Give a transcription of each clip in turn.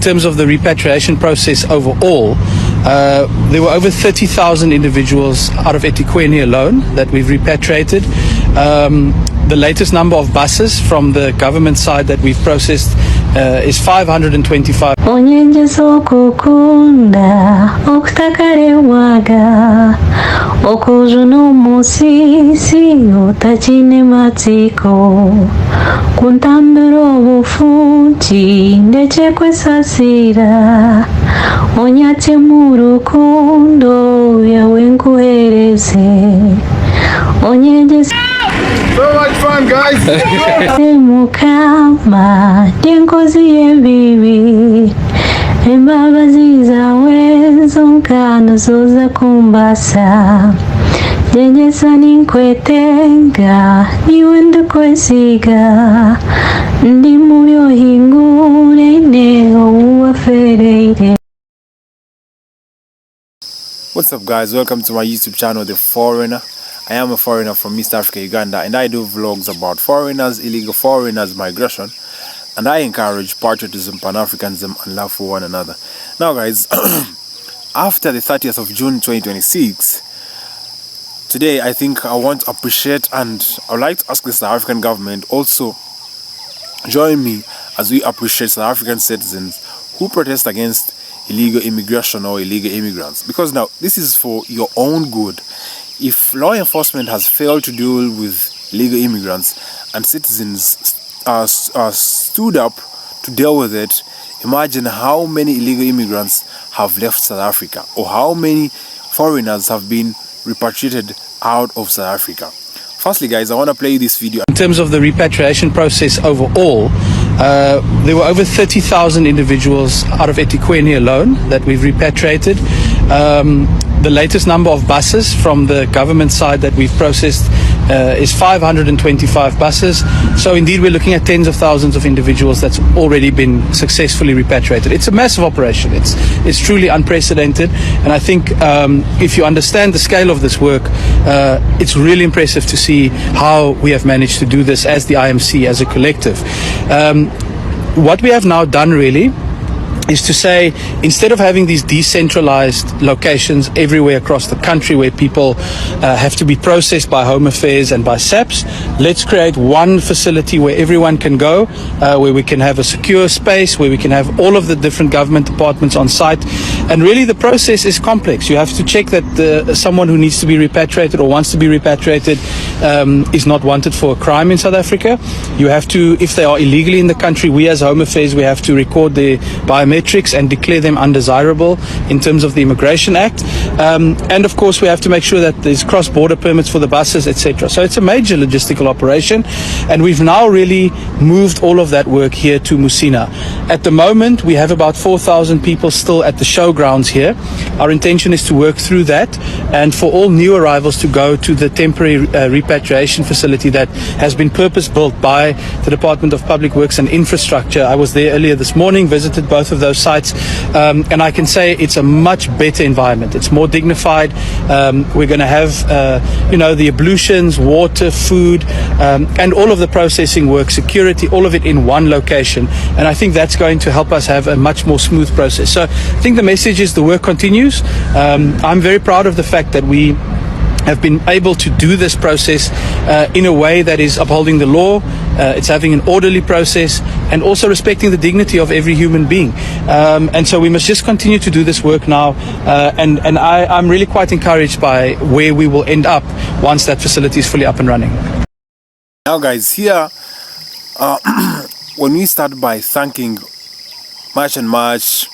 terms of the repatriation process overall, there were over 30,000 individuals out of eThekwini alone that we've repatriated. The latest number of buses from the government side that we've processed is 525. Onyenje sokukunda okutakarewaga okuzuno musisi utachine matiko kuntambiro obufunchi ndechekwesasira onyate murukundo yawe nkuhereze onyenje so much fun, guys. mukama denkozi yebibi embabazi zawe zonkano zoza kumbasa jenjesa ninkwetenga niwe ndukwesiga ndi mubyo hingurene owuwafereire. What's up, guys? Welcome to my YouTube channel, The Foreigner. I am a foreigner from East Africa, Uganda, and I do vlogs about foreigners, illegal foreigners, migration, and I encourage patriotism, Pan-Africanism, and love for one another. Now, guys, after the 30th of June 2026, today I think I want to appreciate, and I would like to ask the South African government also join me as we appreciate South African citizens who protest against illegal immigration or illegal immigrants, because now this is for your own good. If law enforcement has failed to deal with illegal immigrants and citizens are stood up to deal with it, imagine how many illegal immigrants have left South Africa, or how many foreigners have been repatriated out of South Africa. Firstly, guys, I want to play this video. In terms of the repatriation process overall, there were over 30,000 individuals out of eThekwini alone that we've repatriated. The latest number of buses from the government side that we've processed is 525 buses. So indeed we're looking at tens of thousands of individuals that's already been successfully repatriated. It's a massive operation. It's truly unprecedented, and I think if you understand the scale of this work, it's really impressive to see how we have managed to do this as the IMC, as a collective. What we have now done really is to say, instead of having these decentralized locations everywhere across the country where people have to be processed by Home Affairs and by SAPS, let's create one facility where everyone can go, where we can have a secure space, where we can have all of the different government departments on site. And really the process is complex. You have to check that someone who needs to be repatriated or wants to be repatriated is not wanted for a crime in South Africa. You have to, if they are illegally in the country, we as Home Affairs, we have to record their biometrics and declare them undesirable in terms of the Immigration Act. And of course we have to make sure that there's cross-border permits for the buses, etc. So it's a major logistical operation, and we've now really moved all of that work here to Musina. At the moment we have about 4,000 people still at the showgrounds here. Our intention is to work through that, and for all new arrivals to go to the temporary repatriation facility that has been purpose-built by the Department of Public Works and Infrastructure. I was there earlier this morning, visited both of those sites, and I can say it's a much better environment. It's more dignified. We're going to have the ablutions, water, food, and all of the processing work, security, all of it in one location, and I think that's going to help us have a much more smooth process. So I think the message is the work continues. I'm very proud of the fact that we have been able to do this process in a way that is upholding the law. It's having an orderly process and also respecting the dignity of every human being. And so we must just continue to do this work now. And I'm really quite encouraged by where we will end up once that facility is fully up and running. Now, guys, here, when we start by thanking March&March,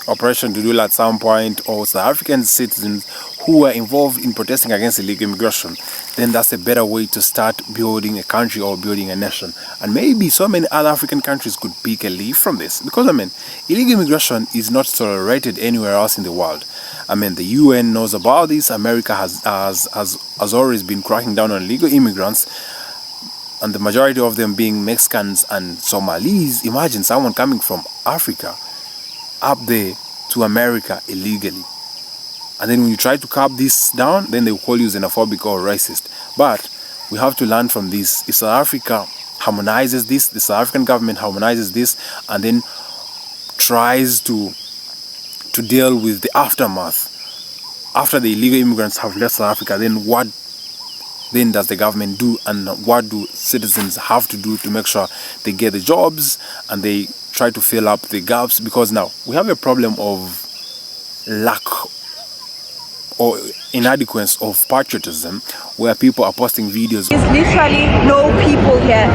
Operation Dudula at some point, or South African citizens who were involved in protesting against illegal immigration, then that's a better way to start building a country or building a nation. And maybe so many other African countries could pick a leaf from this, because illegal immigration is not tolerated anywhere else in the world. The UN knows about this. America has always been cracking down on illegal immigrants, and the majority of them being Mexicans and Somalis. Imagine someone coming from Africa up there to America illegally. And then when you try to curb this down, then they will call you xenophobic or racist. But we have to learn from this. If South Africa harmonizes this, the South African government harmonizes this, and then tries to deal with the aftermath after the illegal immigrants have left South Africa. Then what then does the government do, and what do citizens have to do to make sure they get the jobs and they try to fill up the gaps? Because now we have a problem of lack or inadequacy of patriotism, where people are posting videos. There's literally no people here.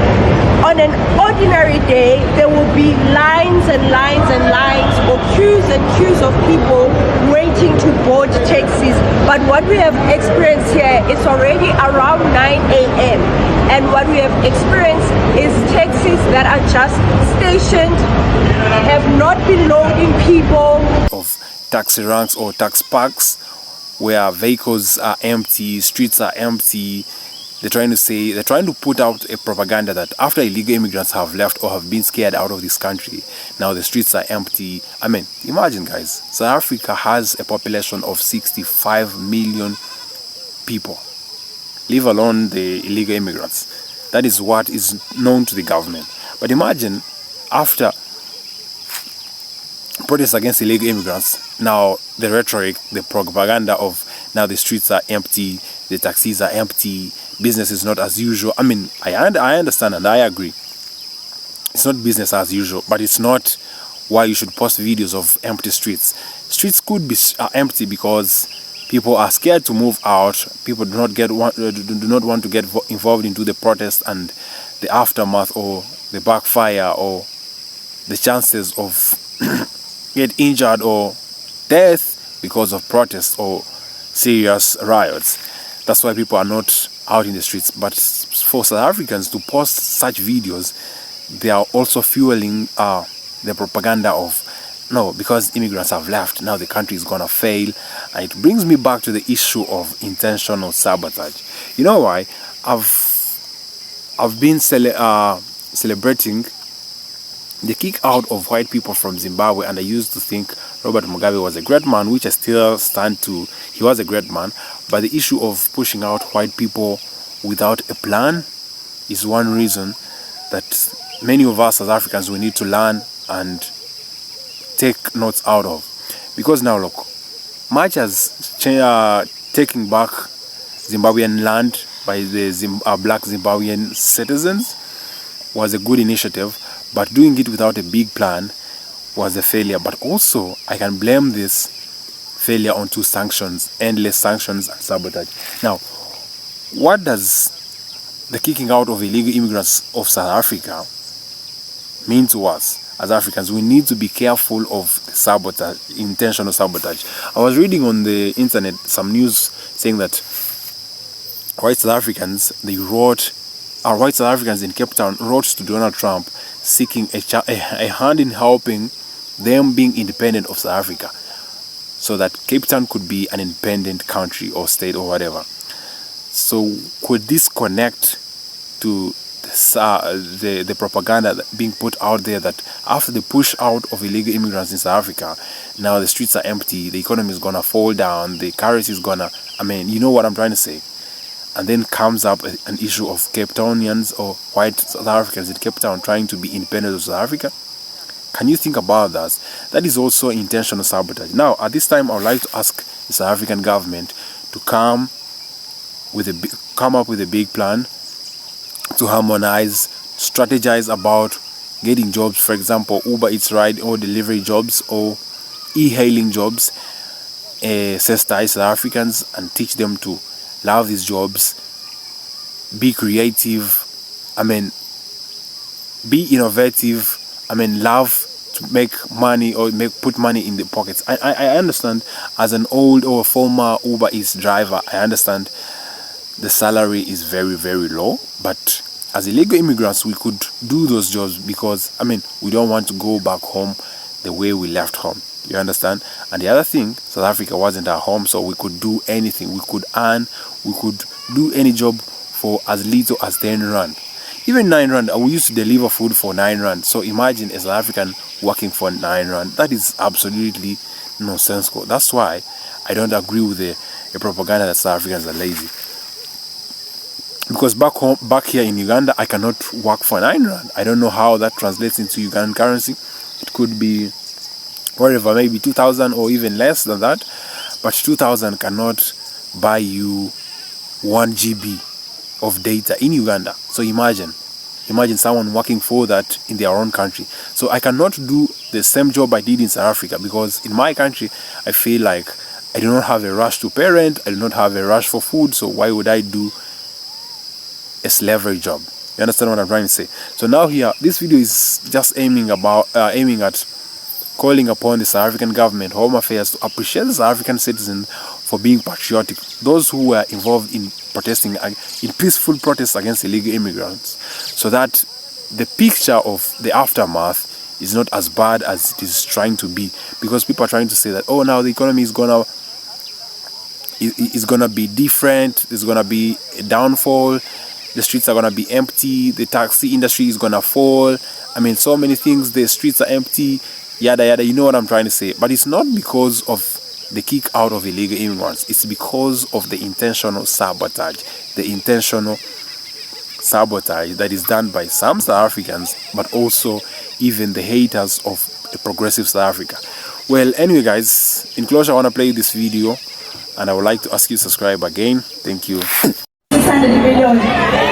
On an ordinary day, there will be lines and lines and lines, or queues and queues of people waiting to board taxis. But what we have experienced here, it's already around 9 a.m. And what we have experienced is taxis that are just stationed, have not been loading people. Of taxi ranks or tax parks, where vehicles are empty, streets are empty. They're trying to put out a propaganda that after illegal immigrants have left or have been scared out of this country, now the streets are empty. I mean, imagine, guys, South Africa has a population of 65 million people, leave alone the illegal immigrants. That is what is known to the government. But imagine, after protests against illegal immigrants, now the rhetoric, the propaganda of now the streets are empty, the taxis are empty, business is not as usual. I mean, I understand and I agree. It's not business as usual, but it's not why you should post videos of empty streets. Streets could be empty because people are scared to move out. People do not want to get involved into the protest and the aftermath or the backfire or the chances of get injured or death because of protests or serious riots. That's why people are not out in the streets. But for South Africans to post such videos, they are also fueling the propaganda of, no, because immigrants have left, now the country is gonna fail. And it brings me back to the issue of intentional sabotage. You know why? I've been celebrating the kick out of white people from Zimbabwe, and I used to think Robert Mugabe was a great man, which I still stand to. He was a great man, but the issue of pushing out white people without a plan is one reason that many of us as Africans, we need to learn and take notes out of. Because now look, March has taking back Zimbabwean land by the black Zimbabwean citizens was a good initiative, but doing it without a big plan was a failure. But also, I can blame this failure onto sanctions, endless sanctions and sabotage. Now, what does the kicking out of illegal immigrants of South Africa mean to us as Africans? We need to be careful of sabotage, intentional sabotage. I was reading on the internet some news saying that white South Africans in Cape Town wrote to Donald Trump seeking a hand in helping them being independent of South Africa, so that Cape Town could be an independent country or state or whatever. So could this connect to the propaganda being put out there that after the push out of illegal immigrants in South Africa, now the streets are empty, the economy is gonna fall down, the currency is gonna, I mean, you know what I'm trying to say. And then comes up an issue of Cape Townians or white South Africans in Cape Town trying to be independent of South Africa. Can you think about that? That is also intentional sabotage. Now, at this time, I would like to ask the South African government to come up with a big plan to harmonize, strategize about getting jobs, for example, Uber Eats ride or delivery jobs or e-hailing jobs, sensitize South Africans and teach them to love these jobs, be creative, be innovative, love to make money or put money in the pockets. I understand, as an old or former Uber Eats driver, I understand the salary is very, very low, but as illegal immigrants, we could do those jobs because, we don't want to go back home the way we left home. You understand? And the other thing, South Africa wasn't our home, so we could do anything. We could earn, we could do any job for as little as 10 rand. Even 9 rand, we used to deliver food for 9 rand. So imagine a South African working for 9 rand. That is absolutely nonsensical. That's why I don't agree with the propaganda that South Africans are lazy. Because back here in Uganda, I cannot work for 9 rand. I don't know how that translates into Ugandan currency. It could be whatever, maybe 2,000 or even less than that. But 2,000 cannot buy you 1 GB of data in Uganda. So imagine someone working for that in their own country. So I cannot do the same job I did in South Africa, because in my country I feel like I do not have a rush to parent, I do not have a rush for food, so why would I do a slavery job? You understand what I'm trying to say? So now here, this video is just aiming at calling upon the South African government, Home Affairs, to appreciate the South African citizens for being patriotic. Those who were involved in protesting, in peaceful protests against illegal immigrants, so that the picture of the aftermath is not as bad as it is trying to be. Because people are trying to say that, oh, now the economy is gonna be different, there's gonna be a downfall, the streets are gonna be empty, the taxi industry is gonna fall. I mean, so many things, the streets are empty, yada yada, you know what I'm trying to say. But it's not because of the kick out of illegal immigrants, it's because of the intentional sabotage that is done by some South Africans, but also even the haters of a progressive South Africa. Well, anyway guys, in closure I want to play this video, and I would like to ask you to subscribe again. Thank you. 600 million.